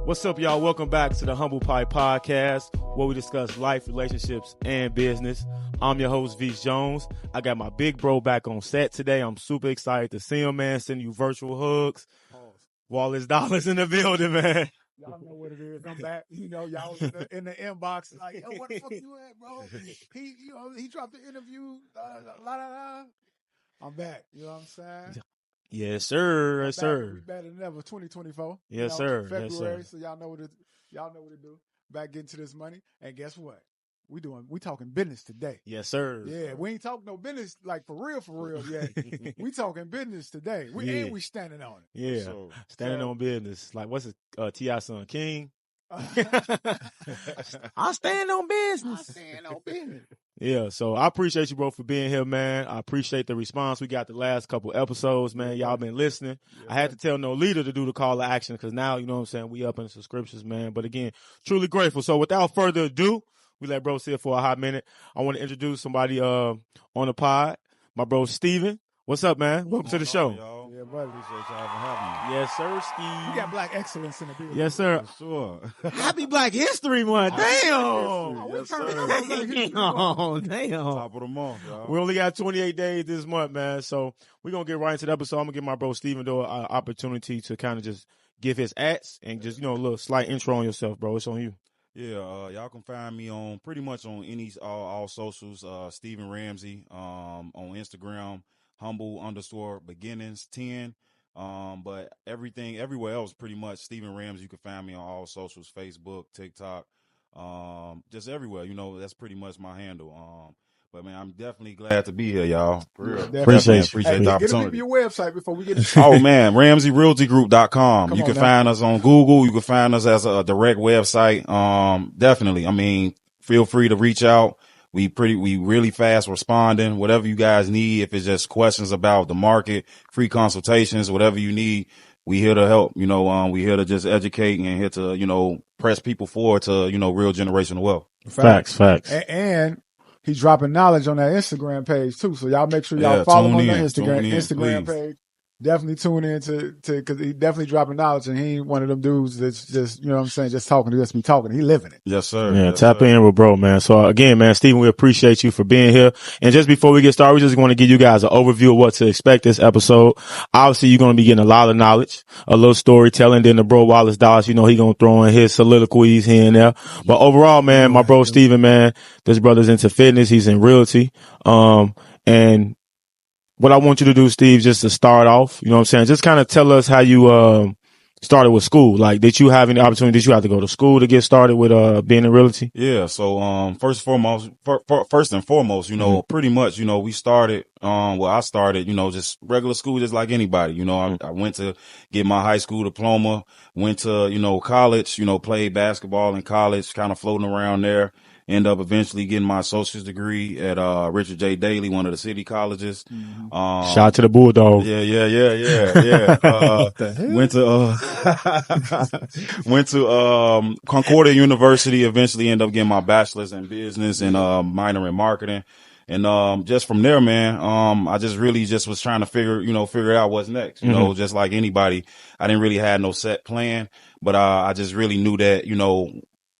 What's up, y'all? Welcome back to the Humble Pie Podcast, where we discuss life, relationships, and business. I'm your host, Vese Jones. I got my big bro back on set today. I'm super excited to see him, man. Sending you virtual hugs. Wallace Dollars in the building, man. Y'all know what it is. I'm back. You know, y'all was in the inbox like, yo, what the fuck you at, bro? He dropped the interview. I'm back. You know what I'm saying? Yes, sir. Yes, sir. We better than ever. 2024. Yes, sir. February. Yes, sir. So y'all know what to do. Back getting to this money. And guess what? We talking business today. Yes, sir. Yeah, we ain't talking no business like for real yet. We talking business today. And we standing on it. Yeah, so, standing on business. Like, what's it? T.I. son, King? I stand on business. Yeah, so I appreciate you, bro, for being here, man. I appreciate the response we got the last couple episodes, man. Y'all been listening. Yeah, I had to tell no leader to do the call to action because now, you know what I'm saying, we up in the subscriptions, man. But again, truly grateful. So without further ado, we let bro sit for a hot minute. I want to introduce somebody on the pod, my bro Steven. What's up, man? Welcome to the show. Y'all. Yeah, buddy. Appreciate y'all for having me. Yes, sir, Steve. You got Black excellence in the building. Yes, sir. For sure. Happy Black History Month. Damn. Yes, sir. Damn. Top of the month, y'all. We only got 28 days this month, man. So we're going to get right into the episode. I'm going to give my bro Steven though an opportunity to kind of just give his ads and just, a little slight intro on yourself, bro. It's on you. Yeah, y'all can find me on pretty much on all socials. Steven Ramsey on Instagram, humble_beginnings10. But everywhere else, pretty much Steven Ramsey. You can find me on all socials, Facebook, TikTok, just everywhere. That's pretty much my handle. But man, I'm definitely glad to be here, y'all. For real. Appreciate the opportunity. Get your website before we get Oh man, RamseyRealtyGroup.com. You can find us on Google. You can find us as a direct website. Definitely. I mean, feel free to reach out. We really fast responding. Whatever you guys need, if it's just questions about the market, free consultations, whatever you need, we here to help. We here to just educate and here to press people forward to real generational wealth. Facts. And he's dropping knowledge on that Instagram page too. So y'all make sure y'all follow him on the Instagram page. Definitely tune in to because he definitely dropping knowledge, and he ain't one of them dudes that's just, just talking to us, be talking. He living it. Yes, sir. Yeah, yes, tap in with bro, man. So again, man, Steven, we appreciate you for being here. And just before we get started, we just want to give you guys an overview of what to expect this episode. Obviously, you're going to be getting a lot of knowledge, a little storytelling. Then the bro Wallace Dollars, he going to throw in his soliloquies here and there. But overall, man, my bro Steven, man, this brother's into fitness. He's in realty. And what I want you to do, Steve, just to start off, just kind of tell us how you started with school. Like, did you have any opportunity? Did you have to go to school to get started with being in realty? Yeah. So first and foremost, pretty much, we started I started, just regular school, just like anybody. I went to get my high school diploma, went to college, played basketball in college, kind of floating around there. End up eventually getting my associate's degree at Richard J. Daley, one of the city colleges. Shout out to the Bulldog. Yeah. Went to Concordia University. Eventually, ended up getting my bachelor's in business and minor in marketing. And just from there, man, I just really just was trying to figure out what's next. Just like anybody, I didn't really have no set plan, but I just really knew that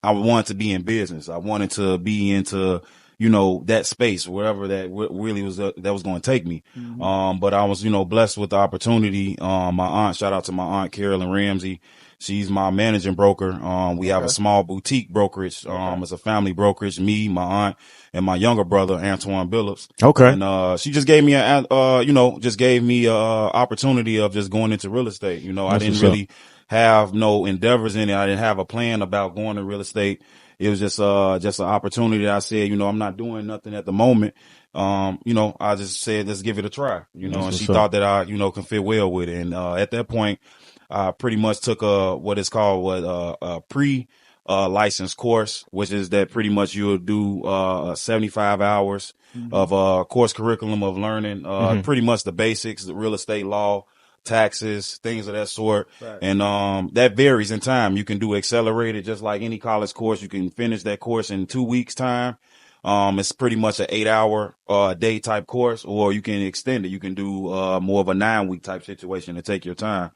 I wanted to be in business. I wanted to be into, that space, wherever that really was, that was going to take me. But I was, blessed with the opportunity. My aunt, shout out to my aunt, Carolyn Ramsey. She's my managing broker. We have a small boutique brokerage. It's a family brokerage, me, my aunt, and my younger brother, Antoine Billups. Okay. And, she just gave me opportunity of just going into real estate. I didn't really have no endeavors in it. I didn't have a plan about going to real estate. It was just an opportunity that I said, I'm not doing nothing at the moment. I just said, let's give it a try, and she thought that I, can fit well with it. And, at that point, I pretty much took what is called a license course, which is that pretty much you'll do 75 hours of course curriculum of learning pretty much the basics, the real estate law, taxes, things of that sort. Right. And that varies in time. You can do accelerated just like any college course. You can finish that course in 2 weeks time. It's pretty much an 8-hour day type course, or you can extend it. You can do more of a 9-week type situation to take your time.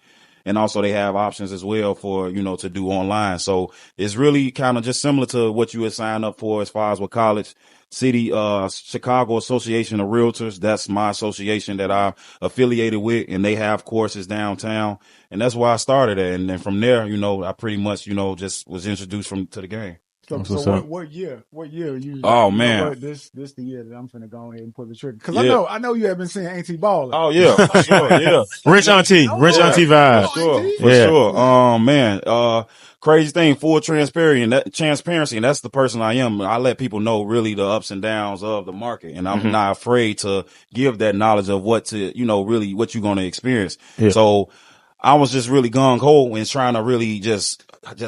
And also they have options as well for, to do online. So it's really kind of just similar to what you would sign up for as far as with college. Chicago Association of Realtors. That's my association that I'm affiliated with, and they have courses downtown. And that's why I started it. And then from there, I pretty much, just was introduced to the game. So what year you? Oh man, this the year that I'm finna go ahead and pull the trigger, because I know you have been seeing Auntie Baller. Oh yeah, for sure, yeah. Rich Auntie vibe. For sure. Man, crazy thing, full transparency, and that's the person I am. I let people know really the ups and downs of the market, and I'm not afraid to give that knowledge of what to, really what you're going to experience. Yeah. So I was just really gung ho and trying to really just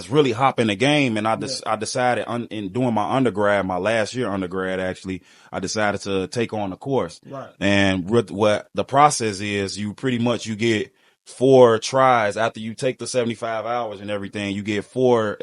really hop in the game. And I decided in doing my undergrad, my last year undergrad, actually, I decided to take on the course. Right. And what the process is, you get 4 tries after you take the 75 hours and everything. You get 4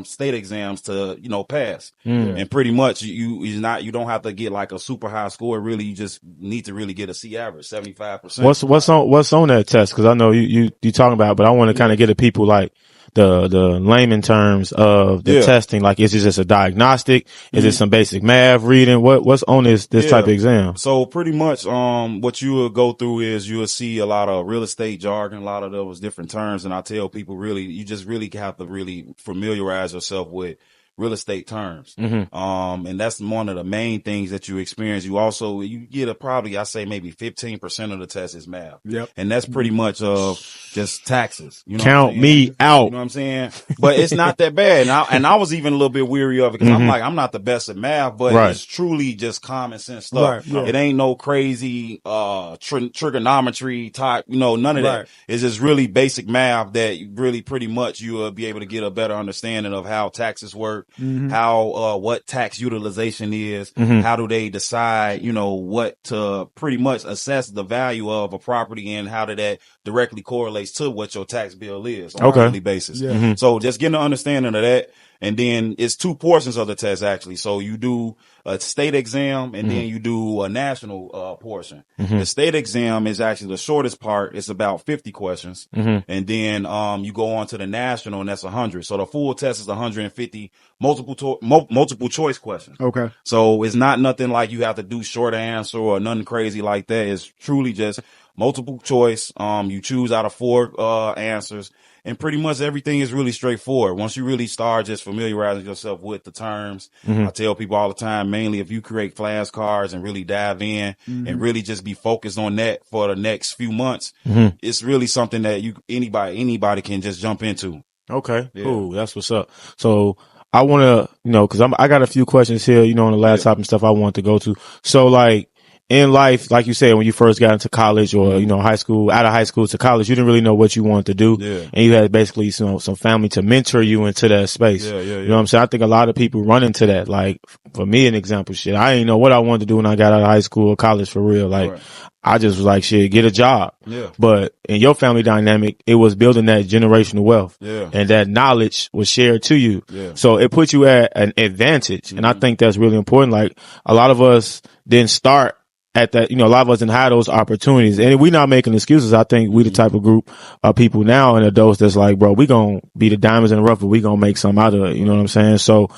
state exams to, pass. And pretty much you don't have to get like a super high score. Really, you just need to really get a C average, 75%. What's on that test? Cause I know you talking about, but I want to kind of get at people like the layman terms of the testing. Like, is it just a diagnostic? Is it some basic math reading? What's on this type of exam? So pretty much, what you will go through is you will see a lot of real estate jargon, a lot of those different terms. And I tell people you just really have to really familiarize yourself with real estate terms. And that's one of the main things that you experience. You get probably, I say maybe 15% of the test is math. Yep. And that's pretty much, just taxes. Count me out. You know what I'm saying? But it's not that bad. And I was even a little bit weary of it because I'm like, I'm not the best at math, but it's truly just common sense stuff. Right. Yeah. It ain't no crazy, trigonometry type, none of that. It's just really basic math that really pretty much you will be able to get a better understanding of how taxes work. How what tax utilization is, how do they decide, what to pretty much assess the value of a property, and how that directly correlates to what your tax bill is on a yearly basis. Yeah. So just getting an understanding of that. And then it's 2 portions of the test, actually. So you do a state exam and then you do a national portion. The state exam is actually the shortest part. It's about 50 questions. And then you go on to the national, and that's 100. So the full test is 150 multiple choice questions. Okay. So it's not nothing like you have to do short answer or nothing crazy like that. It's truly just multiple choice. You choose out of 4 answers. And pretty much everything is really straightforward. Once you really start just familiarizing yourself with the terms, I tell people all the time, mainly if you create flashcards and really dive in and really just be focused on that for the next few months, it's really something that anybody can just jump into. Okay, cool. That's what's up. So I want to, cause I got a few questions here, on the laptop and stuff I want to go to. So like, in life, like you said, when you first got into college or, high school, out of high school to college, you didn't really know what you wanted to do. Yeah. And you had basically, some family to mentor you into that space. Yeah. You know what I'm saying? I think a lot of people run into that. Like, for me, an example, I didn't know what I wanted to do when I got out of high school or college for real. Like, I just was like, get a job. Yeah. But in your family dynamic, it was building that generational wealth. Yeah. And that knowledge was shared to you. Yeah. So it put you at an advantage. And I think that's really important. Like, a lot of us didn't start at that, a lot of us didn't have those opportunities. And we're not making excuses. I think we the type of group of people now and adults that's like, bro, we gonna be the diamonds in the rough, but we gonna make something out of it. You know what I'm saying? So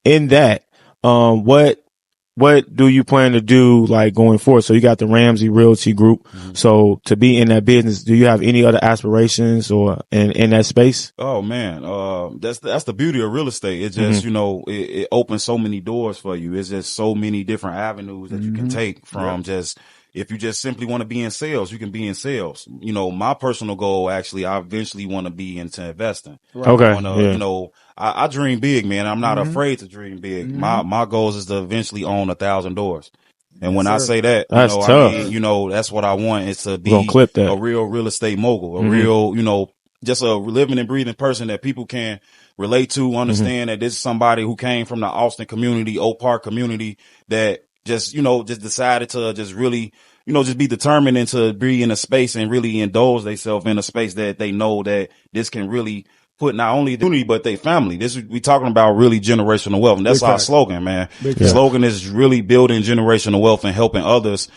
in that, what do you plan to do like going forward? So you got the Ramsey Realty group. So to be in that business, do you have any other aspirations or in that space? Oh man. That's the beauty of real estate. It just, it opens so many doors for you. It's just so many different avenues that you can take from if you just simply want to be in sales, you can be in sales. My personal goal, actually, I eventually want to be into investing. Right. Okay. I dream big, man. I'm not afraid to dream big. My goals is to eventually own 1,000 doors. And when I say that, that's tough. I mean, that's what I want, is to be a real real estate mogul, a real, just a living and breathing person that people can relate to, understand that this is somebody who came from the Austin community, Oak Park community, that just decided to just really, just be determined and to be in a space and really indulge themselves in a space that they know that this can really put not only the community, but their family. We talking about really generational wealth. And that's our slogan, man. The slogan is really building generational wealth and helping others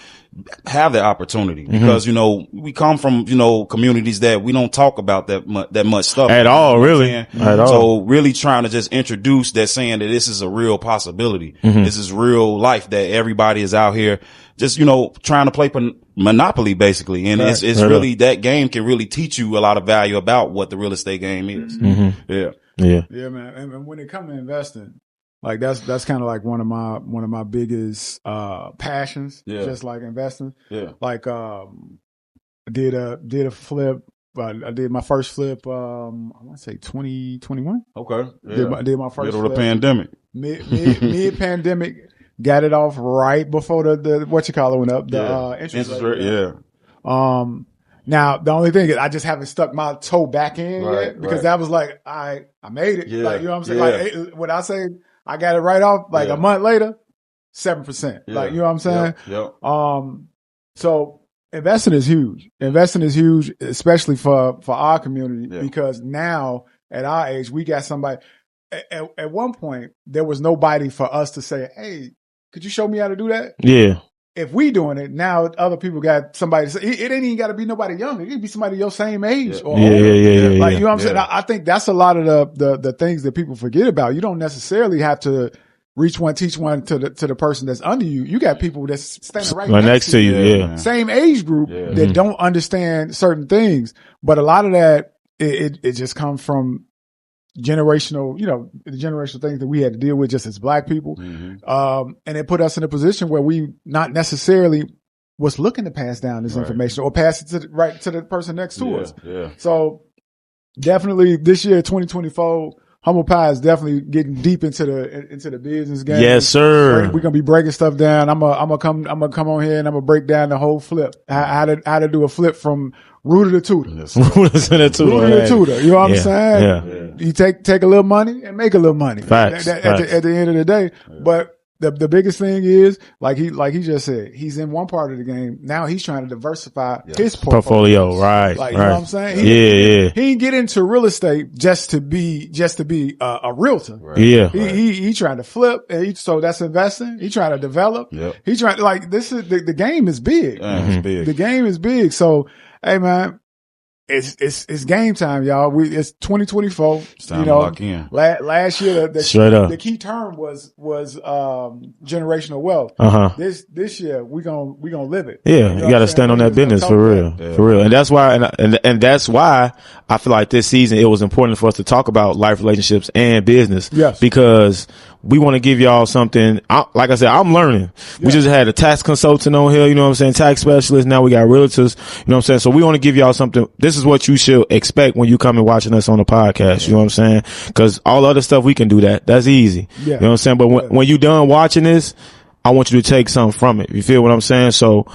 have that opportunity, because, you know, we come from, you know, communities that we don't talk about that much stuff at all, really. At all. So really trying to just introduce that, saying that this is a real possibility. This is real life, that everybody is out here just, you know, trying to play Monopoly, basically. And it's really, that game can really teach you a lot of value about what the real estate game is. Yeah, man. And when it comes to investing, like that's kind of like one of my biggest passions. Just like investing. Like I did a flip. I did my first flip. I want to say 2021. Okay. Did my first middle flip. of the pandemic. Mid pandemic. Got it off right before the what you call it went up. The interest rate. Now the only thing is I just haven't stuck my toe back in yet, because that was like I made it. Like, you know what I'm saying? Like when I say I got it right off, like a month later, 7%. Like, you know what I'm saying? So investing is huge. Investing is huge, especially for our community, because now at our age, we got somebody. At one point, there was nobody for us to say, "Hey, could you show me how to do that?" Yeah. If we doing it now, other people got somebody to say, it ain't even got to be nobody younger. It could be somebody your same age or older. Like, you know what I'm saying? I think that's a lot of the things that people forget about. You don't necessarily have to reach one, teach one to the person that's under you. You got people that's standing right next to you. Same age group that don't understand certain things. But a lot of that, it just comes from generational, you know, the generational things that we had to deal with just as Black people. And it put us in a position where we not necessarily was looking to pass down this information or pass it to the person next to us. So definitely this year, 2024, Humble Pie is definitely getting deep into the business game. Yes, sir. We're gonna be breaking stuff down. I'm gonna come on here and I'm gonna break down the whole flip. How to do a flip from rooter to tutor. Rooter to tutor. You know what I'm saying? You take a little money and make a little money. Facts. At the end of the day. But the biggest thing is, like he just said, he's in one part of the game. Now he's trying to diversify his portfolio. Right. Like, you know what I'm saying? He didn't get into real estate just to be a realtor. He trying to flip. And so that's investing. He trying to develop. He trying to, like, this is the game is big. It's big. The game is big. So, hey man, it's game time, y'all. It's 2024. It's time to lock in. Last year, the key term was generational wealth. This year we gonna live it. Yeah, you got to stand on that business for real, for real. And that's why, and that's why I feel like this season it was important for us to talk about life, relationships, and business. Yes, because we want to give y'all something. Like I said, I'm learning. We just had a tax consultant on here, you know what I'm saying? Tax specialist. Now we got realtors, you know what I'm saying? So we want to give y'all something. This is what you should expect when you come and watching us on the podcast. You know what I'm saying? Cause all other stuff, we can do that. That's easy. You know what I'm saying? But when you done watching this, I want you to take something from it. You feel what I'm saying? So,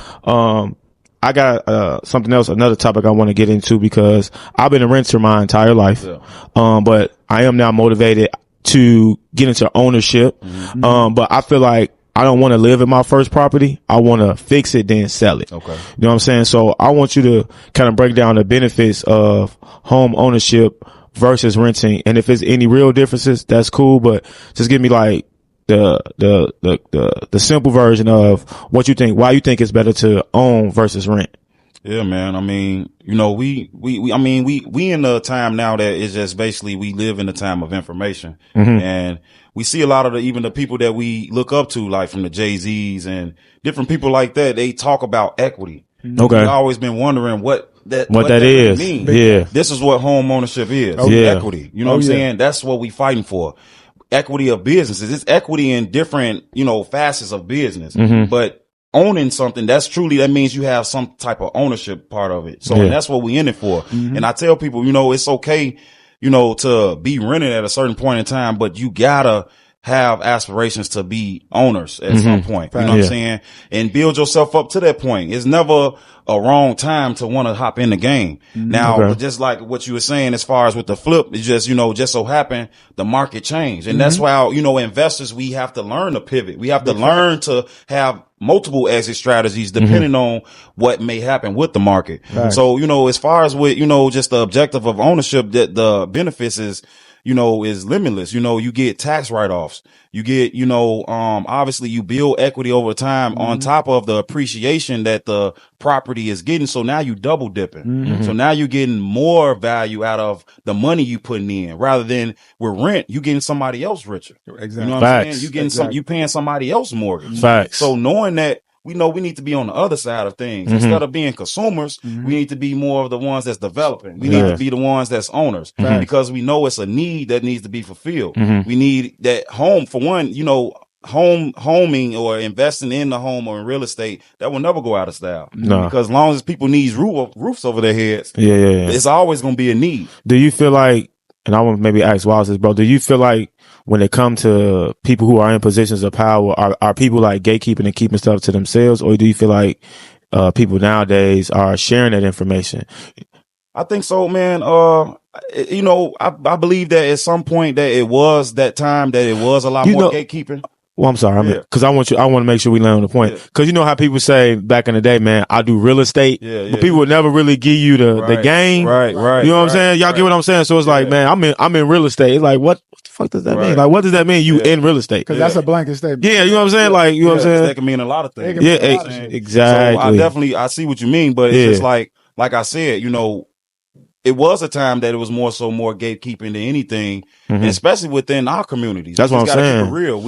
I got, something else, another topic I want to get into, because I've been a renter my entire life. But I am now motivated to get into ownership. But I feel like I don't want to live in my first property. I want to fix it, then sell it. Okay. You know what I'm saying? So I want you to kind of break down the benefits of home ownership versus renting. And if there's any real differences, that's cool. But just give me like the simple version of what you think, why you think it's better to own versus rent. Yeah, man. I mean, you know, we in a time now that is just basically, we live in a time of information, and we see a lot of even the people that we look up to, like from the Jay-Z's and different people like that, they talk about equity. Okay. I've always been wondering what that is. Mean. Yeah. This is what home ownership is. Equity. You know what I'm saying? That's what we fighting for. Equity of businesses. It's equity in different, you know, facets of business, but owning something, that means you have some type of ownership part of it. So and that's what we in it for. And I tell people, you know, it's okay, you know, to be renting at a certain point in time, but you gotta have aspirations to be owners at some point. You know what I'm saying? And build yourself up to that point. It's never a wrong time to want to hop in the game. Now, just like what you were saying, as far as with the flip, it's just, just so happen the market changed. And that's why, investors, we have to learn to pivot. We have to learn to have multiple exit strategies depending on what may happen with the market. So, as far as with, just the objective of ownership, that the benefits is limitless. You get tax write-offs. You get, obviously you build equity over time on top of the appreciation that the property is getting. So now you double dipping. So now you're getting more value out of the money you putting in rather than with rent, you getting somebody else richer. Exactly. You know what I'm saying? You getting you paying somebody else mortgage. Facts. So knowing that, we know we need to be on the other side of things. Instead of being consumers, we need to be more of the ones that's developing. We need to be the ones that's owners because we know it's a need that needs to be fulfilled. We need that home for one, homing or investing in the home or in real estate, that will never go out of style. No. Because as long as people need roofs over their heads, it's always going to be a need. Do you feel like, and I want to maybe ask Wallace this, bro, do you feel like when it comes to people who are in positions of power, are people like gatekeeping and keeping stuff to themselves? Or do you feel like people nowadays are sharing that information? I think so, man. I believe that at some point that it was that time that it was a lot more gatekeeping. Well, I'm sorry. Cause I want to make sure we land on the point. Cause you know how people say back in the day, man, I do real estate, but people would never really give you the game. Right. You know what I'm saying? Y'all get what I'm saying? So it's like, man, I'm in real estate. It's like, what the fuck does that mean? Like, what does that mean? You in real estate? Cause that's a blanket statement. Yeah. You know what I'm saying? Like, you know what I'm saying? That can mean a lot of things. Yeah, exactly. So I see what you mean, but it's just like I said, it was a time that it was more gatekeeping than anything, and especially within our communities. That's what I'm saying. Keep it real.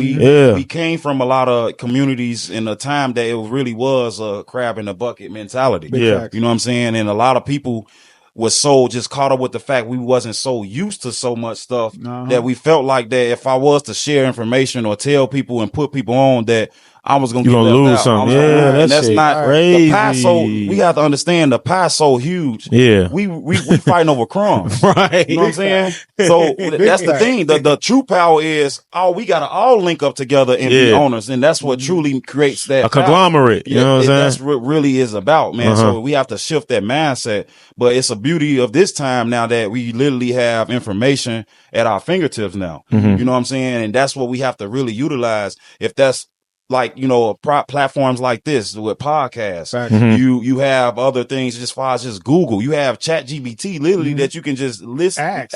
We came from a lot of communities in a time that it really was a crab in a bucket mentality. Yeah. You know what I'm saying? And a lot of people was so just caught up with the fact we wasn't so used to so much stuff that we felt like that if I was to share information or tell people and put people on that I was going to lose something. Yeah, that's not crazy. The pie. So we have to understand the pie so huge. Yeah, we fighting over crumbs. Right. You know what I'm saying? So that's the thing. The true power is we got to all link up together and be owners, and that's what truly creates that a conglomerate. You know what I'm saying? That's what really is about, man. So we have to shift that mindset. But it's a beauty of this time now that we literally have information at our fingertips now. You know what I'm saying? And that's what we have to really utilize. If that's like, platforms like this with podcasts, you have other things as far as just Google, you have ChatGPT literally that you can just list, ask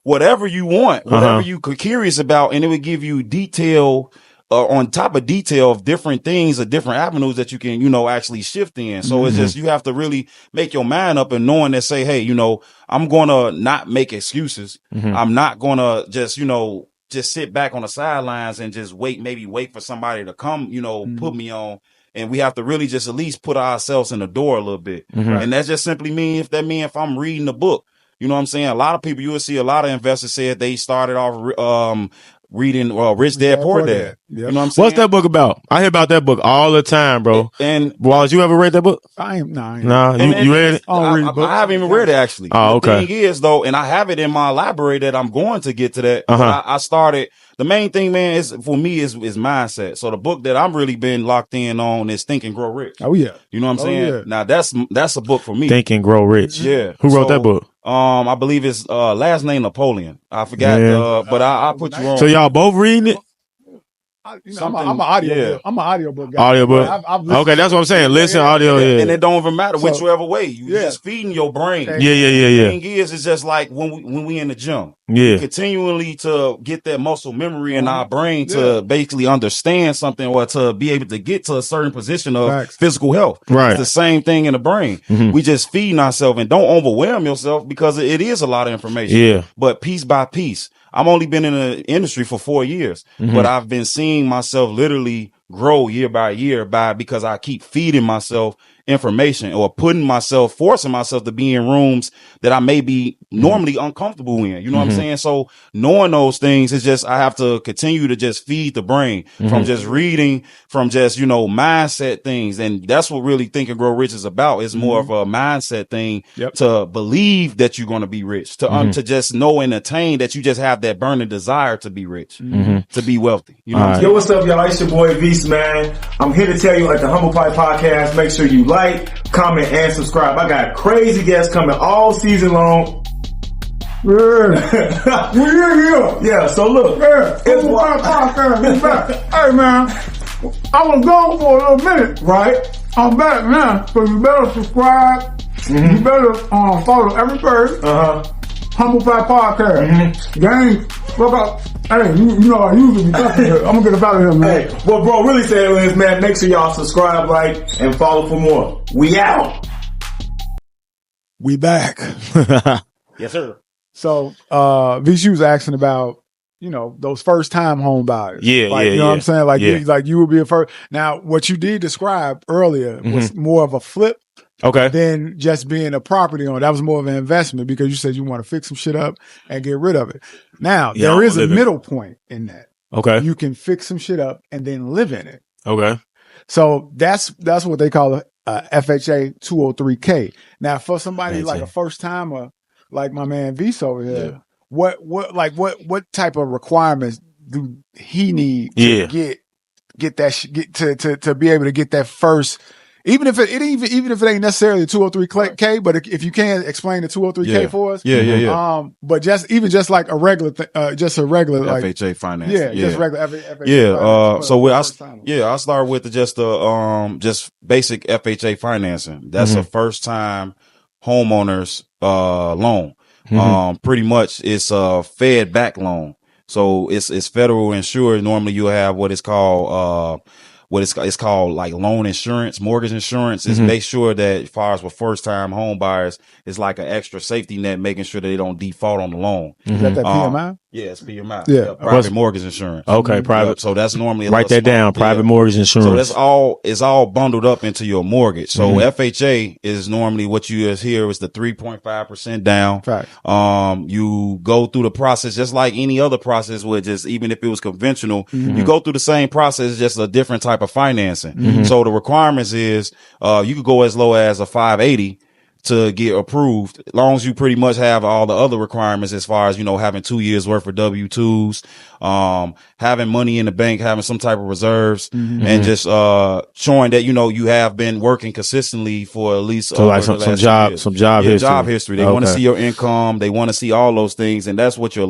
whatever you want, whatever you could curious about. And it would give you detail on top of detail of different things or different avenues that you can, actually shift in. So it's just, you have to really make your mind up and knowing that say, hey, I'm going to not make excuses. I'm not going to just sit back on the sidelines and just wait for somebody to come, put me on. And we have to really just at least put ourselves in the door a little bit. And that just simply means if I'm reading a book, you know what I'm saying? A lot of people, you will see a lot of investors said they started off, reading Rich Dad Poor Dad. You know what I'm saying? What's that book about? I hear about that book all the time, bro. And Wallace, you ever read that book? Nah, you read it? I haven't even read it actually. Oh, okay. The thing is though, and I have it in my library that I'm going to get to that. I started. The main thing, man, is for me is mindset. So the book that I'm really been locked in on is Think and Grow Rich. Oh yeah. You know what I'm saying? Yeah. Now that's a book for me. Think and Grow Rich. Yeah. Who wrote that book? I believe it's last name Napoleon. I forgot, but I'll put you on. So y'all both reading it? I'm an audio. I'm an audiobook guy. Audiobook. Okay, that's what I'm saying. Listen, audio. And it don't even matter whichever way. You just feeding your brain. Yeah. The thing is, it's just like when we in the gym. Yeah. Continually to get that muscle memory in our brain to basically understand something or to be able to get to a certain position of physical health. Right. It's the same thing in the brain. We just feeding ourselves and don't overwhelm yourself because it is a lot of information. Yeah. But piece by piece. I've only been in the industry for 4 years, but I've been seeing myself literally grow year by year because I keep feeding myself information or forcing myself to be in rooms that I may be normally uncomfortable in. You know what I'm saying? So knowing those things is just, I have to continue to just feed the brain from just reading, from just, mindset things. And that's what really Think and Grow Rich is about. It's more of a mindset thing to believe that you're going to be rich, to just know and attain that you just have that burning desire to be rich, to be wealthy. You know what I'm saying? Yo, what's up, y'all? It's your boy Vese, man. I'm here to tell you at the Humble Pie Podcast, make sure you like, comment, and subscribe. I got crazy guests coming all season long. Yeah, so look. It's Humble Pie Podcast. Hey, man, I was gone for a little minute, right? I'm back now, so you better subscribe. You better follow every page. Humble Pie Podcast. Gang, look up. Hey, you know I usually be talking here. I'm gonna get about here, man. Hey, what bro really saying is, man, make sure y'all subscribe, like, and follow for more. We out. We back. Yes, sir. So, Vese was asking about, those first time home buyers. Yeah, you know what I'm saying? Like you would be a first. Now, what you did describe earlier was more of a flip. Okay. Than just being a property owner. That was more of an investment because you said you want to fix some shit up and get rid of it. Now, there is a middle point in that. Okay. You can fix some shit up and then live in it. Okay. So that's what they call a FHA 203K. Now, for somebody like a first timer, like my man Vese over here, what type of requirements do he need to get that to be able to get that first? Even if it ain't necessarily 203K, but if you can explain the 203K for us, but just like a regular, just a regular like FHA finance, just regular FHA. So I start with just basic FHA financing. That's a first time homeowner's loan. Pretty much it's a Fed back loan, so it's federal insured. Normally you have what it's called it's called like loan insurance, mortgage insurance. Is make sure that as far as with first time home buyers, it's like an extra safety net, making sure that they don't default on the loan. Is that PMI? Yeah, it's PMI. Yeah. Private mortgage insurance. Okay, private. Yep. So that's normally write that down. Private mortgage insurance. So it's all bundled up into your mortgage. So FHA is normally what you hear is the 3.5% down. Fact. You go through the process just like any other process, with just even if it was conventional, you go through the same process, just a different type of financing. So the requirements is you could go as low as a 580 to get approved, as long as you pretty much have all the other requirements as far as, having 2 years worth of W-2s, having money in the bank, having some type of reserves, and just showing that, you have been working consistently for at least like some job history. Job history. They want to see your income. They want to see all those things. And that's what your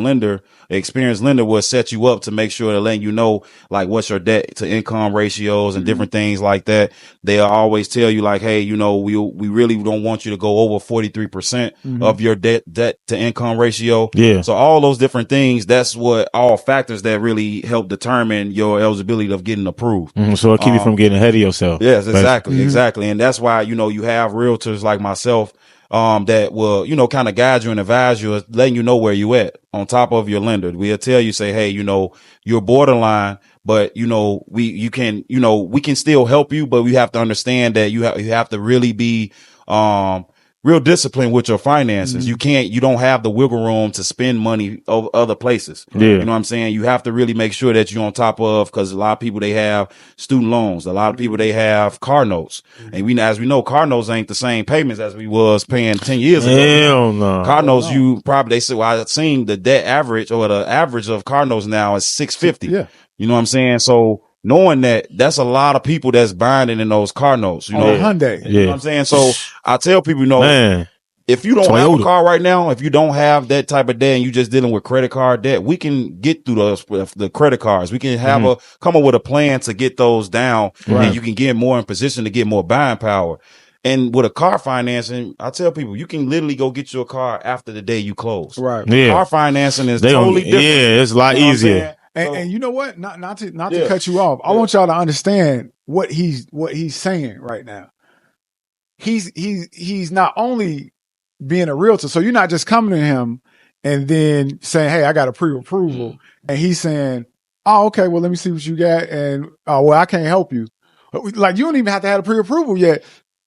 experienced lender will set you up to make sure to letting you know, like, what's your debt to income ratios and different things like that. They'll always tell you like, hey, we really don't want you to go over 43% of your debt to income ratio. Yeah. So all those different things, that's what all factors that really help determine your eligibility of getting approved. So it'll keep you from getting ahead of yourself. Yes, exactly. Exactly. And that's why, you have realtors like myself, that will, kind of guide you and advise you, letting you know where you at on top of your lender. We'll tell you, say, hey, you're borderline, but we can still help you, but we have to understand that you have to really be, real discipline with your finances. You don't have the wiggle room to spend money over other places. Yeah. You know what I'm saying? You have to really make sure that you're on top of, cause a lot of people, they have student loans. A lot of people, they have car notes. And as we know, car notes ain't the same payments as we was paying 10 years ago. Hell no. Car notes, they said, I've seen the debt average, or the average of car notes now is 650. Yeah. You know what I'm saying? So, knowing that's a lot of people that's binding in those car notes, Hyundai. You know what I'm saying? So I tell people, Man. if you don't have a car right now, if you don't have that type of debt and you just dealing with credit card debt, we can get through the credit cards. We can have come up with a plan to get those down, and you can get more in position to get more buying power. And with a car financing, I tell people, you can literally go get your car after the day you close. Right. Yeah. Car financing is totally different. Yeah, it's a lot easier. And you know what? Not to cut you off. I want y'all to understand what he's saying right now. He's not only being a realtor, so you're not just coming to him and then saying, "Hey, I got a pre-approval," and he's saying, "Oh, okay, well, let me see what you got," and "Oh, well, I can't help you." Like, you don't even have to have a pre-approval yet.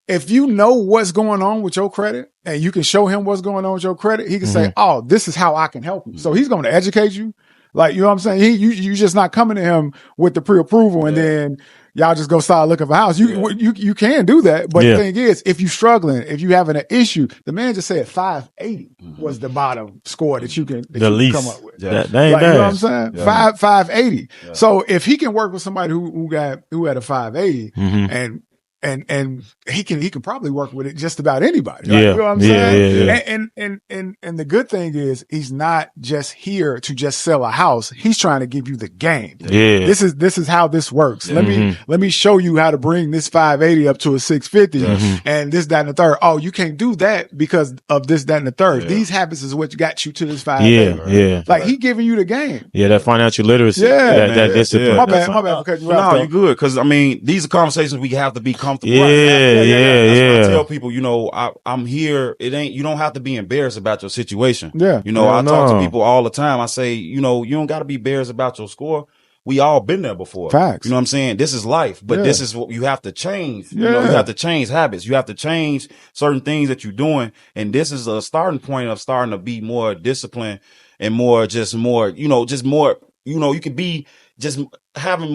if you know what's going on with your credit and you can show him what's going on with your credit, he can say, oh, this is how I can help you. So he's going to educate you. Like, you know what I'm saying? You just not coming to him with the pre-approval and then y'all just go start looking for a house. You can do that. But the thing is, if you're struggling, if you having an issue, the man just said 580 was the bottom score that you can come up with. That ain't like, bad. You know what I'm saying? 580. Yeah. So if he can work with somebody who had a 580 and he can probably work with it just about anybody. Like, you know what I'm saying? And the good thing is he's not just here to just sell a house. He's trying to give you the game. Yeah. This is how this works. Let me show you how to bring this 580 up to a 650 and this, that, and the third. Oh, you can't do that because of this, that, and the third. Yeah. These habits is what got you to this 580. Yeah. Like he giving you the game. Yeah, that financial literacy. Yeah. That discipline. My bad for cutting you off. No, you're good. Cause I mean, these are conversations we have to be comfortable. Yeah. That's why I tell people, you know, I'm here. You don't have to be embarrassed about your situation. Yeah. You know, I talk to people all the time. I say, you know, you don't got to be embarrassed about your score. We all been there before. Facts. You know what I'm saying? This is life, but this is what you have to change. You know, you have to change habits. You have to change certain things that you're doing. And this is a starting point of starting to be more disciplined and more, you know, you can be just having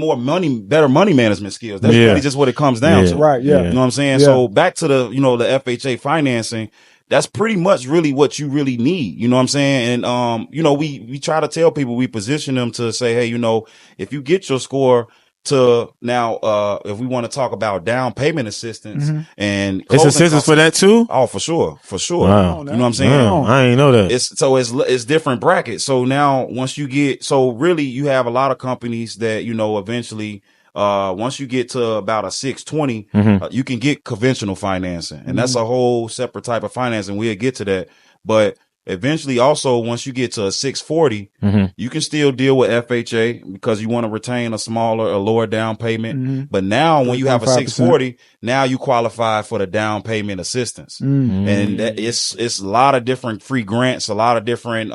better money management skills. That's really just what it comes down to. Right. Yeah. You know what I'm saying? Yeah. So back to the FHA financing, that's pretty much really what you really need. You know what I'm saying? And, you know, we try to tell people, we position them to say, hey, you know, if you get your score to now, if we want to talk about down payment assistance and it's assistance for that too? Oh, for sure. Wow. You know what I'm saying? I ain't know that. It's different brackets. So now really you have a lot of companies that, you know, eventually, once you get to about a 620, you can get conventional financing, and that's a whole separate type of financing. We'll get to that. But eventually also, once you get to a 640, you can still deal with FHA because you want to retain a lower down payment. But now when you have a 640, now you qualify for the down payment assistance. And it's a lot of different free grants, a lot of different,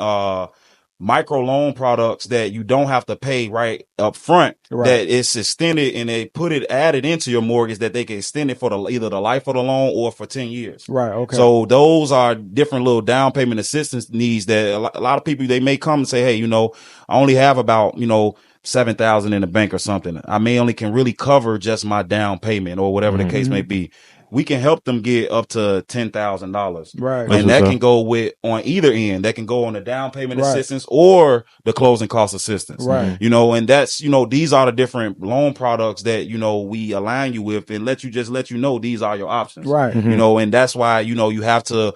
micro loan products that you don't have to pay right up front, that it's extended and they added into your mortgage that they can extend it for either the life of the loan or for 10 years. Right. Okay. So those are different little down payment assistance needs that a lot of people, they may come and say, hey, you know, I only have about, you know, 7,000 in the bank or something. I may only can really cover just my down payment or whatever the case may be. We can help them get up to $10,000. Right. And that can go on either end. That can go on the down payment assistance or the closing cost assistance. Right. You know, and that's, you know, these are the different loan products that, you know, we align you with and let you know these are your options. Right. You know, and that's why, you know, you have to,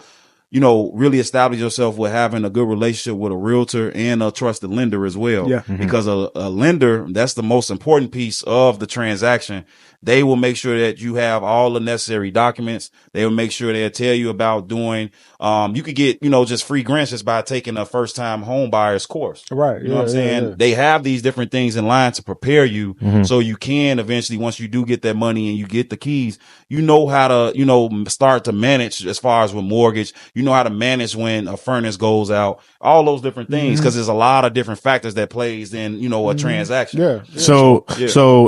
you know, really establish yourself with having a good relationship with a realtor and a trusted lender as well. Yeah. Because a lender, that's the most important piece of the transaction. They will make sure that you have all the necessary documents. They will make sure they'll tell you about doing, you could get, you know, just free grants just by taking a first time home buyer's course. Right. You know what I'm saying? Yeah. They have these different things in line to prepare you. So you can eventually, once you do get that money and you get the keys, you know how to, you know, start to manage as far as with mortgage. You know how to manage when a furnace goes out, all those different things. Cause there's a lot of different factors that plays in, you know, a transaction. Yeah. So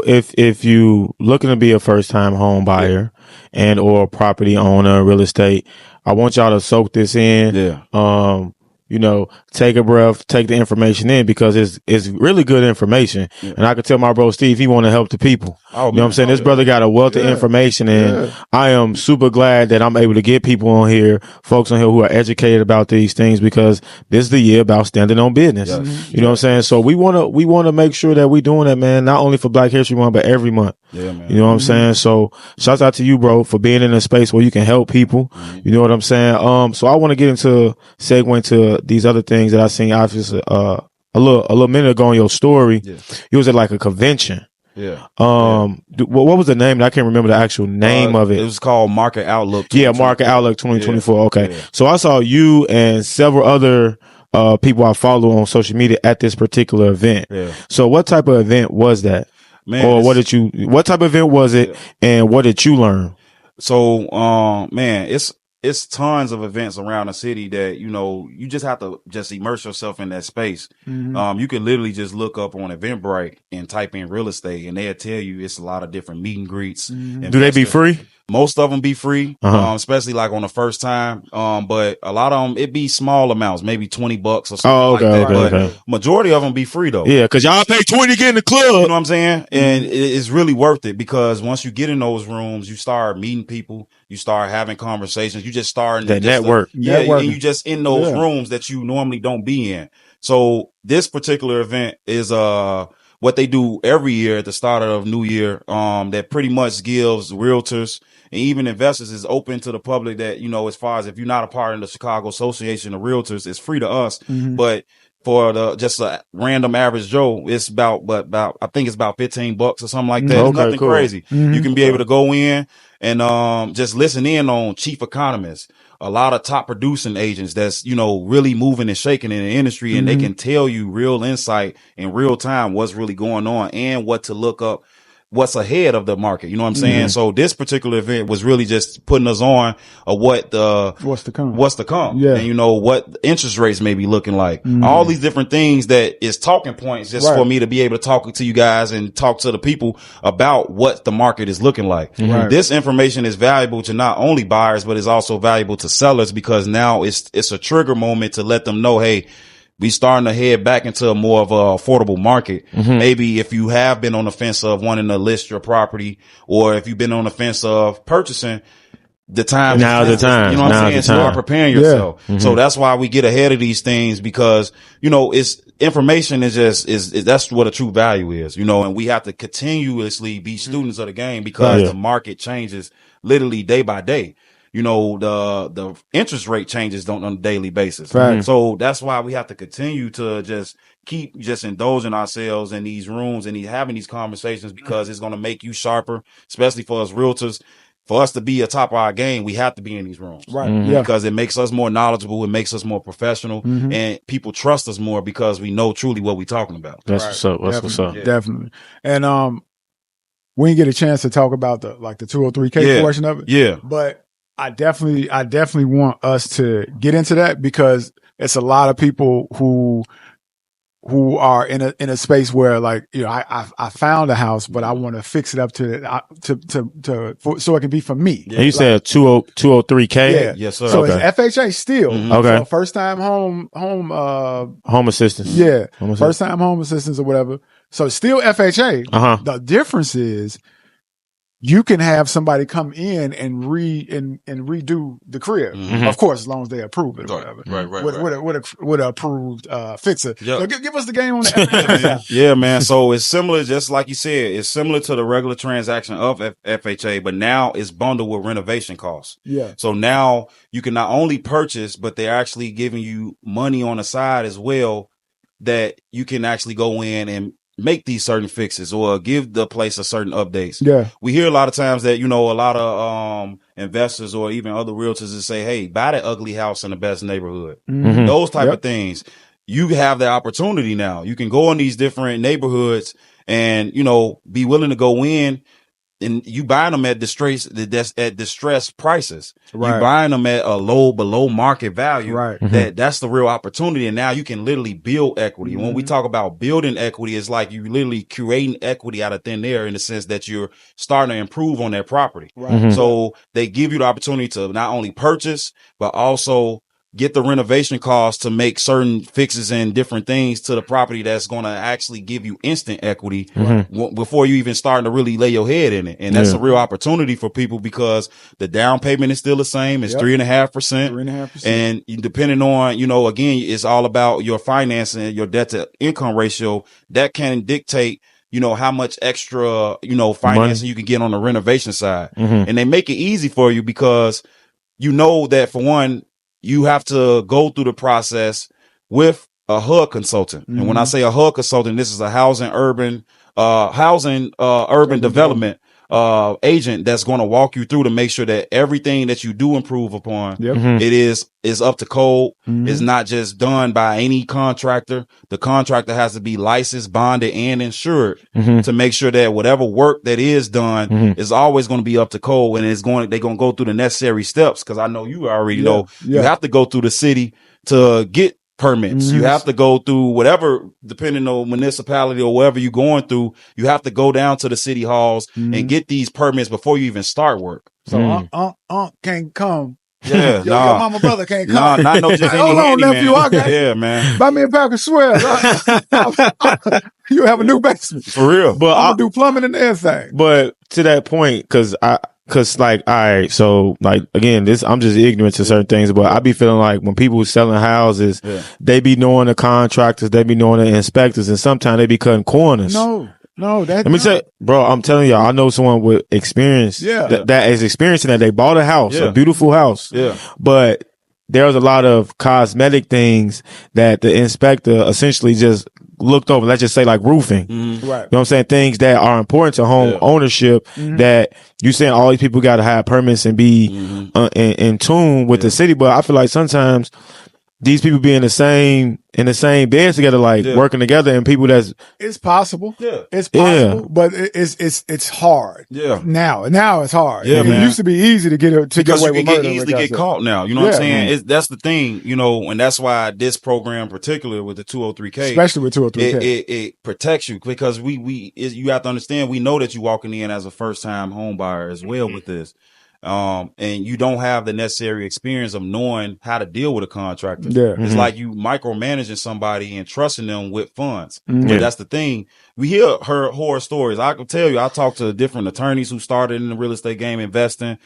if you looking to be a first time home buyer and or property owner, real estate, I want y'all to soak this in. Yeah. You know, take a breath, take the information in because it's really good information. Yeah. And I could tell my bro Steve, he want to help the people. Oh, you know what I'm saying? This brother got a wealth of information, and I am super glad that I'm able to get people on here, folks on here who are educated about these things, because this is the year about standing on business. You know what I'm saying? So we want to make sure that we doing that, man, not only for Black History Month, but every month. Yeah, man. You know what I'm saying? So shouts out to you, bro, for being in a space where you can help people. You know what I'm saying? So I want to get segue into these other things that I seen obviously a little minute ago in your story. You was at like a convention. What was the name? I can't remember the actual name of it. It was called Market Outlook. Market Outlook 2024. Okay. So I saw you and several other people I follow on social media at this particular event. So what type of event was that? Man, or what type of event was it, and what did you learn? So, man, it's tons of events around the city that, you know, you just have to just immerse yourself in that space. You can literally just look up on Eventbrite and type in real estate, and they'll tell you it's a lot of different meet and greets. Do they be free? Most of them be free, especially like on the first time. But a lot of them, it be small amounts, maybe $20 or something like that. But majority of them be free though. Yeah, cause y'all pay 20 to get in the club. You know what I'm saying? And it's really worth it because once you get in those rooms, you start meeting people, you start having conversations, you just start that network. And you just in those rooms that you normally don't be in. So this particular event is, what they do every year at the start of New Year, that pretty much gives realtors and even investors is open to the public that, you know, as far as if you're not a part of the Chicago Association of Realtors, it's free to us. But for just a random average Joe, it's about I think it's about $15 or something like that. It's nothing crazy. You can be able to go in and, just listen in on chief economists, a lot of top producing agents that's, you know, really moving and shaking in the industry, and they can tell you real insight in real time what's really going on and what to look up, what's ahead of the market. You know what I'm saying? So this particular event was really just putting us on what's to come. Yeah. And you know, what interest rates may be looking like. All these different things that is talking points just for me to be able to talk to you guys and talk to the people about what the market is looking like. This information is valuable to not only buyers, but it's also valuable to sellers because now it's a trigger moment to let them know, hey, we starting to head back into a more of a affordable market. Maybe if you have been on the fence of wanting to list your property, or if you've been on the fence of purchasing, the time. Now the time. You know what I'm saying? Start preparing yourself. So that's why we get ahead of these things because, you know, it's information is that's what a true value is, you know, and we have to continuously be students of the game because the market changes literally day by day. You know, the interest rate changes on a daily basis. So that's why we have to continue to just keep just indulging ourselves in these rooms and having these conversations because it's going to make you sharper, especially for us realtors. For us to be atop of our game, we have to be in these rooms. Because it makes us more knowledgeable. It makes us more professional and people trust us more because we know truly what we're talking about. That's what's up. That's what's up. Definitely. And, we didn't get a chance to talk about the 203K portion of it. Yeah. But I definitely want us to get into that because it's a lot of people who are in a space where, like, you know, I found a house, but I want to fix it up so it can be for me. And you said 203K? Yeah. Yes, sir. So it's FHA still. Okay. So first time home assistance. Yeah. First time home assistance or whatever. So still FHA. The difference is you can have somebody come in and redo the crib. Of course, as long as they approve it or whatever. Right. With an approved fixer. So give us the game on that. Yeah, man. So it's similar, just like you said, it's similar to the regular transaction of FHA, but now it's bundled with renovation costs. Yeah. So now you can not only purchase, but they're actually giving you money on the side as well that you can actually go in and make these certain fixes or give the place a certain updates. Yeah. We hear a lot of times that, you know, a lot of investors or even other realtors that say, hey, buy that ugly house in the best neighborhood. Those type of things. You have the opportunity now. You can go in these different neighborhoods and, you know, be willing to go in and you buying them at distressed prices. Right. You buying them at a below market value. Right. That's the real opportunity. And now you can literally build equity. When we talk about building equity, it's like you literally creating equity out of thin air in the sense that you're starting to improve on that property. Right. So they give you the opportunity to not only purchase, but also get the renovation costs to make certain fixes and different things to the property that's going to actually give you instant equity before you even starting to really lay your head in it. And that's a real opportunity for people because the down payment is still the same. It's 3.5%. 3.5%. And depending on, you know, again, it's all about your financing, your debt to income ratio that can dictate, you know, how much extra, you know, financing you can get on the renovation side. And they make it easy for you because you know that for one, you have to go through the process with a HUD consultant. And when I say a HUD consultant, this is a urban development agent that's going to walk you through to make sure that everything that you do improve upon, it is up to code. It's not just done by any contractor. The contractor has to be licensed, bonded, and insured to make sure that whatever work that is done is always going to be up to code, and they're going to go through the necessary steps. Cause I know you already know you have to go through the city to get permits. You have to go through whatever, depending on municipality or wherever you're going through, you have to go down to the city halls and get these permits before you even start work. So Unc can't come. Yeah, Your mama brother can't come. Not no just hold on, nephew. I got yeah, man. Buy me a pack of swears. You have a new basement for real. But I'm gonna do plumbing and everything. But to that point, cause like, all right, so like again, I'm just ignorant to certain things, but I be feeling like when people selling houses, they be knowing the contractors, they be knowing the inspectors, and sometimes they be cutting corners. No, let me say, bro, I'm telling y'all, I know someone with experience that is experiencing that. They bought a house, a beautiful house. Yeah. But there's a lot of cosmetic things that the inspector essentially just looked over. Let's just say like roofing. Right. You know what I'm saying? Things that are important to home ownership that you saying all these people got to have permits and be in tune with the city. But I feel like sometimes these people be in the same bed together, like working together, and people it's possible. Yeah. It's possible, but it's hard. Yeah. Now it's hard. Yeah, it used to be easy to get away with murder. You can easily get caught now. You know what I'm saying? That's the thing, you know, and that's why this program, particularly with the 203K, especially with 203K, it protects you because you have to understand, we know that you're walking in as a first time home buyer as well with this. And you don't have the necessary experience of knowing how to deal with a contractor. Yeah. It's like you micromanaging somebody and trusting them with funds. But that's the thing. We hear horror stories. I can tell you, I talked to different attorneys who started in the real estate game investing.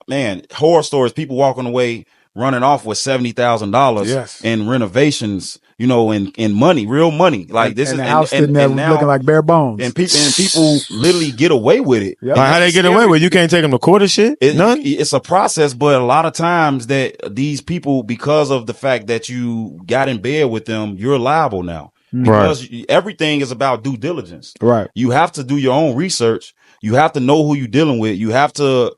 Man, horror stories, people walking away running off with $70,000 in renovations, you know, in money, real money. Like this and is the house sitting there looking like bare bones. And people literally get away with it. Yep. How they get away with it? You can't take them to court or shit? None? It's a process, but a lot of times that these people, because of the fact that you got in bed with them, you're liable now. Because everything is about due diligence. Right. You have to do your own research. You have to know who you're dealing with. You have to,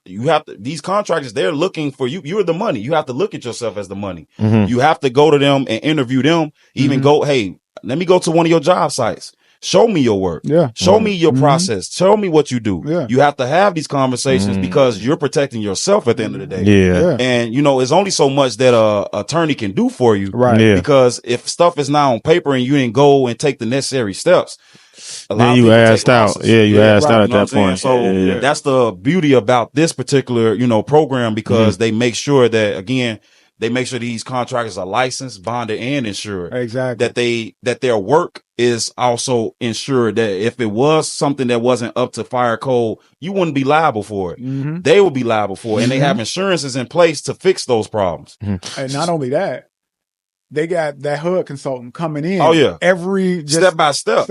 these contractors, they're looking for you. You're the money. You have to look at yourself as the money. You have to go to them and interview them. Even go, hey, let me go to one of your job sites. Show me your work. Yeah. Show me your process. Show me what you do. Yeah. You have to have these conversations because you're protecting yourself at the end of the day. Yeah. And, you know, it's only so much that a attorney can do for you. Right. Yeah. Because if stuff is not on paper and you didn't go and take the necessary steps, then you asked out. Yeah, you asked out at that point. So that's the beauty about this particular, you know, program, because they make sure that, again, they make sure these contractors are licensed, bonded, and insured. Exactly. That their work is also ensured, that if it was something that wasn't up to fire code, you wouldn't be liable for it. They would be liable for it. And they have insurances in place to fix those problems. And not only that, they got that HUD consultant coming in. Oh yeah. Step by step.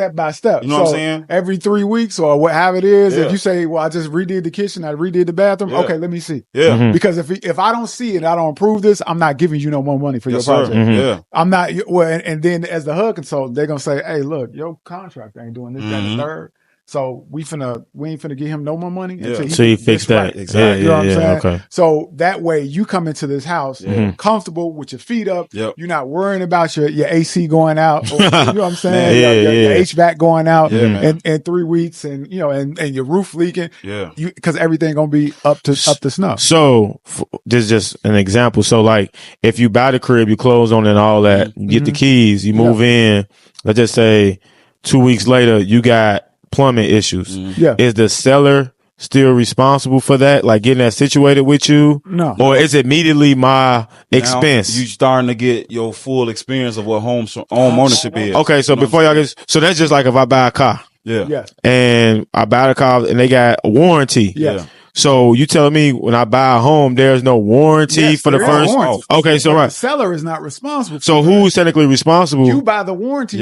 You know what I'm saying? Every 3 weeks or whatever it is. If you say, well, I just redid the kitchen, I redid the bathroom. Okay, let me see. Yeah. Because if I don't see it, I don't approve this, I'm not giving you no more money for your project. Yeah. I'm not, well, and then as the HUD consultant, they're going to say, hey, look, your contractor ain't doing this, that, and third. So we ain't finna give him no more money until he fix that. Right. Exactly. You know what I'm saying? Okay. So that way you come into this house comfortable with your feet up. Yep. You're not worrying about your AC going out. Or, you know what I'm saying? Your HVAC going out in 3 weeks, and you know, and your roof leaking. Yeah. Because everything gonna be up to snuff. So this is just an example. So like if you buy the crib, you close on it and all that, you get the keys, you move in. Let's just say 2 weeks later, you got plumbing issues. Is the seller still responsible for that? Like getting that situated with you? No. Or is it immediately my expense? You starting to get your full experience of what home ownership is. Okay. So before y'all get, so that's just like if I buy a car. Yeah. And I buy the car and they got a warranty. Yeah. So you telling me when I buy a home, there's no warranty for the first? Okay, so the seller is not responsible. So who's technically responsible? You buy the warranty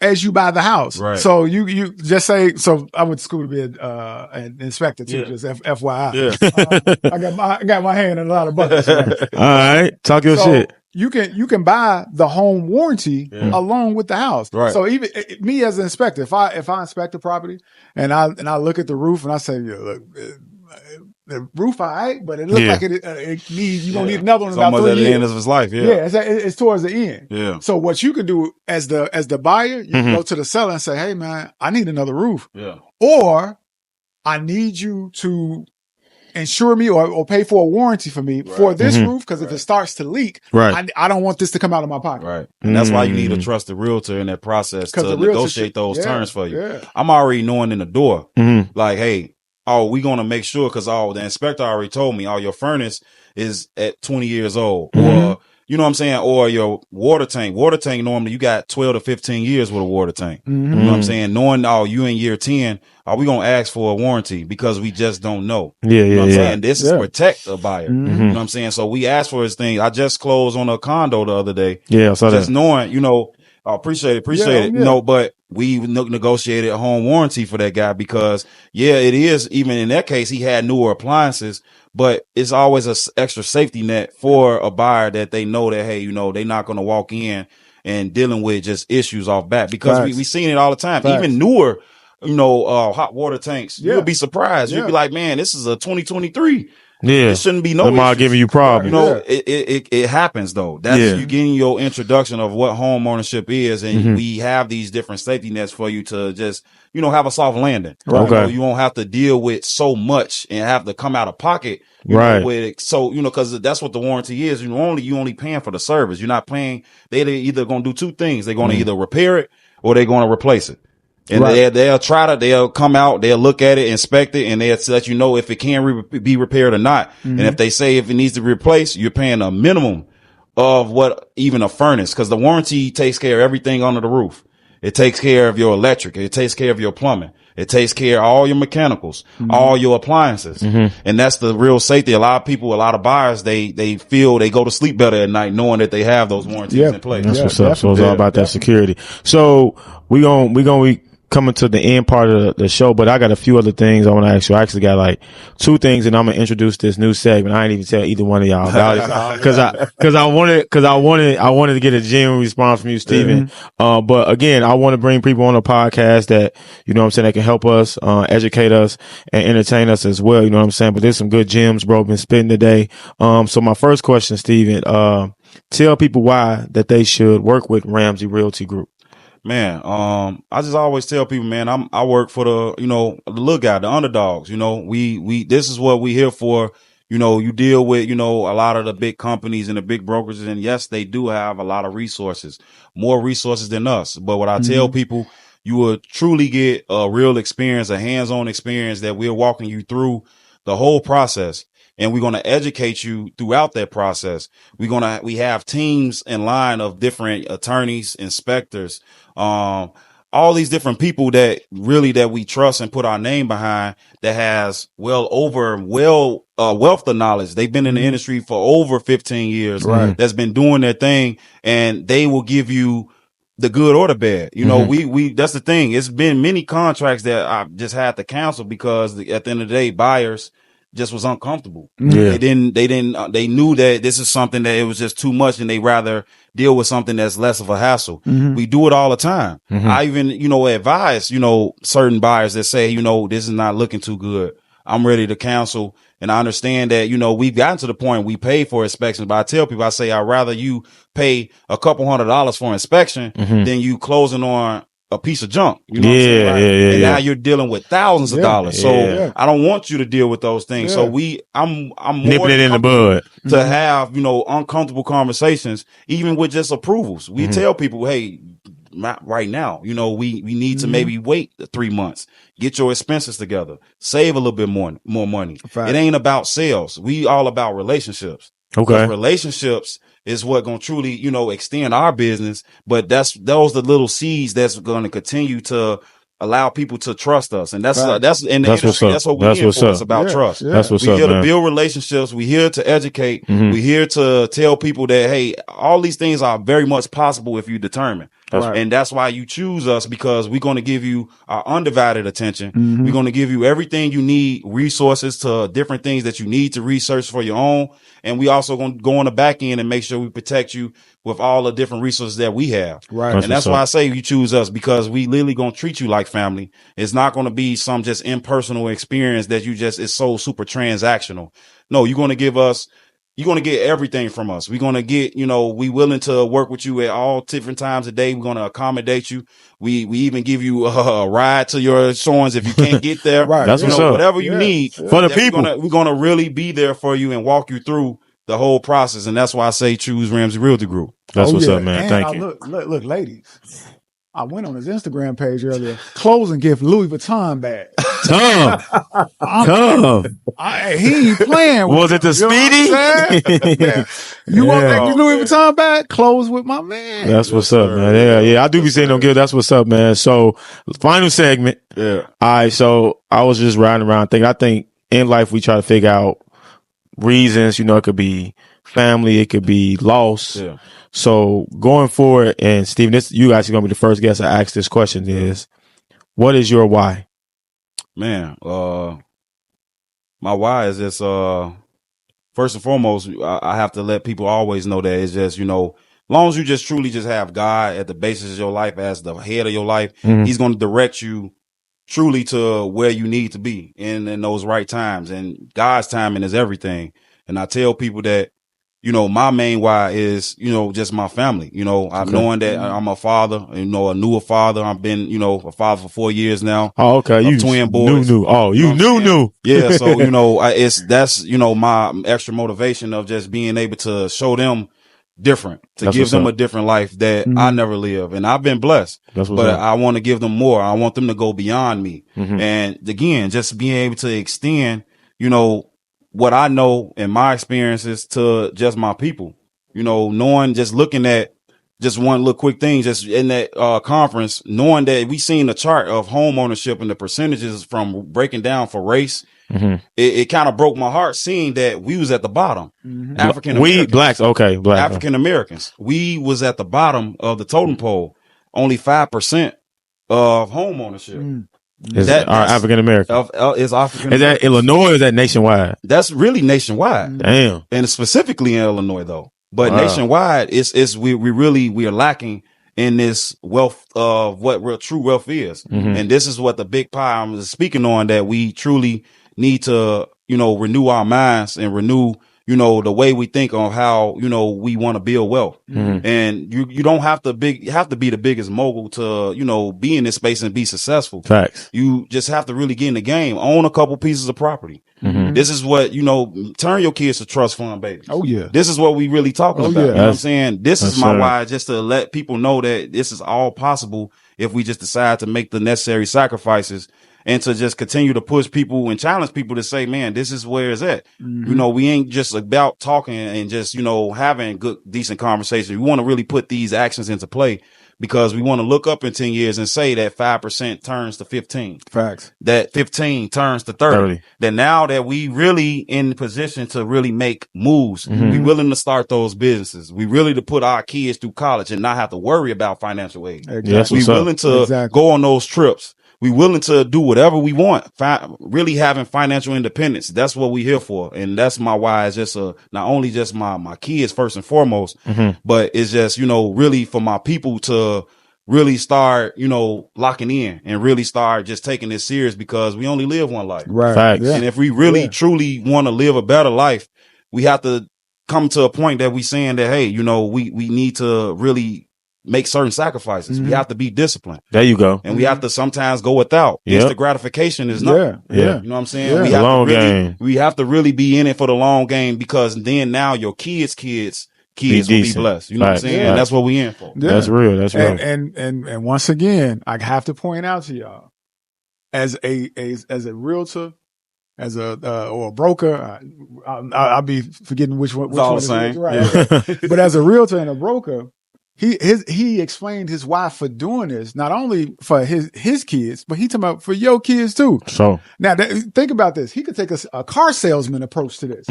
as you buy the house. Right. So you just say. So I went to school to be an inspector too. Just FYI. Yeah. I got my hand in a lot of buckets. Right? All right, talk your shit. You can buy the home warranty along with the house. Right. So even me as an inspector, if I inspect the property and I look at the roof and I say, look, the roof all right, but it looks like it needs, you're gonna need another one in about 3 years. At the end of his life. Yeah. It's towards the end. Yeah. So what you can do as the buyer, you can go to the seller and say, hey man, I need another roof. Yeah. Or I need you to insure me or pay for a warranty for me for this roof, because if it starts to leak, I don't want this to come out of my pocket. Right. And that's why you need to trust the realtor in that process to negotiate those terms for you. Yeah. I'm already knowing in the door, like, hey, oh, we going to make sure, cause the inspector already told me, your furnace is at 20 years old, or, you know what I'm saying? Or your water tank normally you got 12 to 15 years with a water tank. You know what I'm saying? Knowing, you in year 10, are we going to ask for a warranty because we just don't know? Yeah. You know what I'm saying? This is protect a buyer. You know what I'm saying? So we asked for this thing. I just closed on a condo the other day. Yeah. I saw just that. knowing, appreciate it. But we negotiated a home warranty for that guy because it is, even in that case, he had newer appliances, but it's always a extra safety net for a buyer that they know that, hey, they're not going to walk in and dealing with just issues off bat, because we seen it all the time. Even newer, hot water tanks, you'll be surprised. You'll be like, man, this is a 2023. Yeah, it shouldn't be no issues. Giving you problems. It happens though. That's you getting your introduction of what home ownership is, and we have these different safety nets for you to just have a soft landing. Okay, you won't have to deal with so much and have to come out of pocket. With it. So because that's what the warranty is. You only paying for the service. You're not paying. They're either going to do two things. They're going to either repair it or they're going to replace it. And they'll come out, they'll look at it, inspect it, and they'll let you know if it can be repaired or not. And if they say if it needs to be replaced, you're paying a minimum of what even a furnace, because the warranty takes care of everything under the roof. It takes care of your electric. It takes care of your plumbing. It takes care of all your mechanicals, all your appliances. And that's the real safety. A lot of buyers, they feel they go to sleep better at night knowing that they have those warranties in place. That's what's up. So it's all about that security. So we gonna coming to the end part of the show, but I got a few other things I want to ask you. I actually got like two things, and I'm gonna introduce this new segment. I ain't even tell either one of y'all about it because I wanted to get a genuine response from you, Steven. But again, I want to bring people on the podcast that that can help us, educate us, and entertain us as well. You know what I'm saying? But there's some good gems, bro. Been spitting today. So my first question, Steven, tell people why that they should work with Ramsey Realty Group. Man, I just always tell people, man, I work for the little guy, the underdogs. This is what we here for. You deal with, a lot of the big companies and the big brokers, and yes, they do have a lot of resources, more resources than us. But what I tell people, you will truly get a real experience, a hands-on experience that we're walking you through the whole process. And we're going to educate you throughout that process. We have teams in line of different attorneys, inspectors, all these different people that we trust and put our name behind, that has wealth of knowledge. They've been in the industry for over 15 years. Right. That's been doing their thing, and they will give you the good or the bad. That's the thing. It's been many contracts that I just had to cancel because at the end of the day, buyers just was uncomfortable. Yeah. They knew that this is something that it was just too much, and they rather deal with something that's less of a hassle. We do it all the time. I even, advise, certain buyers that say, this is not looking too good. I'm ready to cancel. And I understand that, we've gotten to the point we pay for inspections, but I tell people, I say, I'd rather you pay a couple $100s for inspection than you closing on a piece of junk. You know what I'm saying? Right? And now you're dealing with thousands of dollars. So I don't want you to deal with those things. So I'm nipping it in the bud to have, uncomfortable conversations, even with just approvals. We tell people, hey, not right now. We need to maybe wait 3 months, get your expenses together, save a little bit more money. Fact. It ain't about sales. We all about relationships. Okay. Relationships is what going to truly, extend our business. But those the little seeds that's going to continue to allow people to trust us. And that's in the industry. That's what we're here for. It's about trust. Yeah. That's what's up, man. We're here to build relationships. We're here to educate. We're here to tell people that, hey, all these things are very much possible if you determine. Right. And that's why you choose us, because we're going to give you our undivided attention. We're going to give you everything you need, resources to different things that you need to research for your own. And we also going to go on the back end and make sure we protect you with all the different resources that we have. Right. And that's why I say you choose us, because we literally going to treat you like family. It's not going to be some just impersonal experience that is so super transactional. No, you're going to give us, you're going to get everything from us. We're going to get, we willing to work with you at all different times of day. We're going to accommodate you. We even give you a ride to your showings if you can't get there. Right. That's what's up. Whatever you need for the people. We're going to really be there for you and walk you through the whole process. And that's why I say choose Ramsey Realty Group. That's what's up, man. And Thank you. Look, ladies. I went on his Instagram page earlier. Closing gift Louis Vuitton bag. He ain't playing. Was it the Speedy? You want that Louis Vuitton bag? Close with my man. That's what's up, man. Yeah. I do be saying them good. That's what's up, man. So, final segment. Yeah. All right. So, I was just riding around thinking. I think in life we try to figure out reasons. You know, it could be family, it could be loss. Yeah. So, going forward, and Steven, you guys are going to be the first guest I ask this question is, what is your why? Man, my why is just, first and foremost, I have to let people always know that it's just, you know, as long as you just truly just have God at the basis of your life as the head of your life, he's going to direct you truly to where you need to be in those right times. And God's timing is everything. And I tell people that, you know, my main why is, you know, just my family. You know, I'm knowing that I'm a father, you know, a newer father. I've been, you know, a father for 4 years now. Oh, okay. You twin boys. New. Oh, you knew. Yeah. So, you know, that's, you know, my extra motivation of just being able to show them different, to give them a different life that I never lived. And I've been blessed, but I want to give them more. I want them to go beyond me. And again, just being able to extend, you know, what I know and my experiences to just my people, you know, knowing, just looking at just one little quick thing, just in that conference, knowing that we seen the chart of home ownership and the percentages from breaking down for race. It kind of broke my heart seeing that we was at the bottom. African Americans, blacks. Okay. Black. African Americans. We was at the bottom of the totem pole. Only 5% of home ownership. Is African American. Is African. Is that Illinois or is that nationwide? That's really nationwide. Damn. And specifically in Illinois though. But nationwide, we are lacking in this wealth of what real true wealth is. And this is what the big pie I'm speaking on, that we truly need to, you know, renew our minds and renew, you know, the way we think of how, you know, we want to build wealth. And you don't have to you have to be the biggest mogul to, you know, be in this space and be successful. Facts. You just have to really get in the game, own a couple pieces of property. This is what, you know, turn your kids to trust fund babies. Oh yeah. This is what we really talking about. Yeah. You know what I'm saying? This is my why, just to let people know that this is all possible if we just decide to make the necessary sacrifices and to just continue to push people and challenge people to say, man, this is where it's at. You know, we ain't just about talking and just, you know, having good, decent conversations. We want to really put these actions into play, because we want to look up in 10 years and say that 5% turns to 15. Facts. That 15 turns to 30. That now that we really in position to really make moves, we willing to start those businesses. We really to put our kids through college and not have to worry about financial aid. Exactly. We willing to go on those trips. We willing to do whatever we want. Really having financial independence. That's what we here for. And that's my why. It's just not only just my kids first and foremost, but it's just, you know, really for my people to really start, you know, locking in and really start just taking this serious, because we only live one life. Right. Facts. And if we really truly want to live a better life, we have to come to a point that we saying that, hey, you know, we need to really make certain sacrifices. We have to be disciplined. There you go. And we have to sometimes go without. Instant gratification is not. Yeah. You know what I'm saying? We have to really be in it for the long game, because then now your kids will be blessed. You know what I'm saying? And that's what we in for. Yeah. That's real. That's real. And once again, I have to point out to y'all, as a realtor, as or a broker, I'll be forgetting which one. It's all the same. Right. But as a realtor and a broker, he explained his why for doing this, not only for his kids, but he talking about for your kids too. So now think about this. He could take a car salesman approach to this.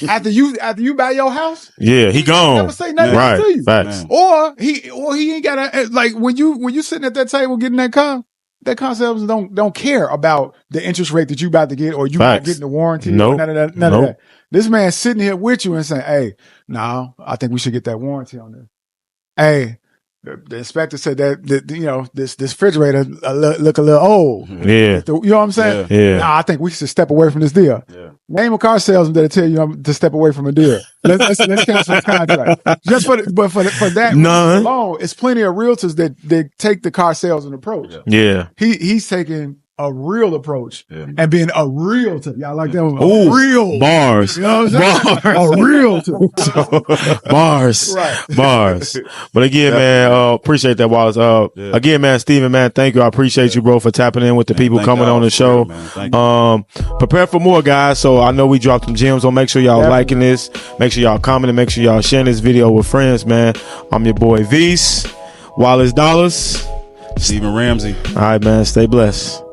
after you buy your house, he gone. Never say nothing Right. to you. Facts. Or he ain't gotta, like, when you sitting at that table getting that car salesman don't care about the interest rate that you about to get, or you about getting the warranty. Nope. None of that. This man sitting here with you and saying, hey, no, I think we should get that warranty on this. Hey, the inspector said that you know, this refrigerator look a little old. Yeah. You know what I'm saying? Yeah. Nah, I think we should step away from this deal. Yeah. Name a car salesman that'll tell you to step away from a deal. Let's cancel the contract. Just for that alone, it's plenty of realtors that take the car salesman approach. Yeah. He's taking a real approach and being a realtor. Y'all like that one? Real bars. You know what I'm saying? A realtor. Bars. Right. Bars. But again, man, appreciate that, Wallace. Again, man, Steven, man, thank you. I appreciate you, bro, for tapping in with the people coming on the show. Prepare for more, guys. So I know we dropped some gems, so make sure y'all liking this. Make sure y'all commenting. Make sure y'all sharing this video with friends, man. I'm your boy Vese, Wallace Dollars, Steven Ramsey. All right, man. Stay blessed.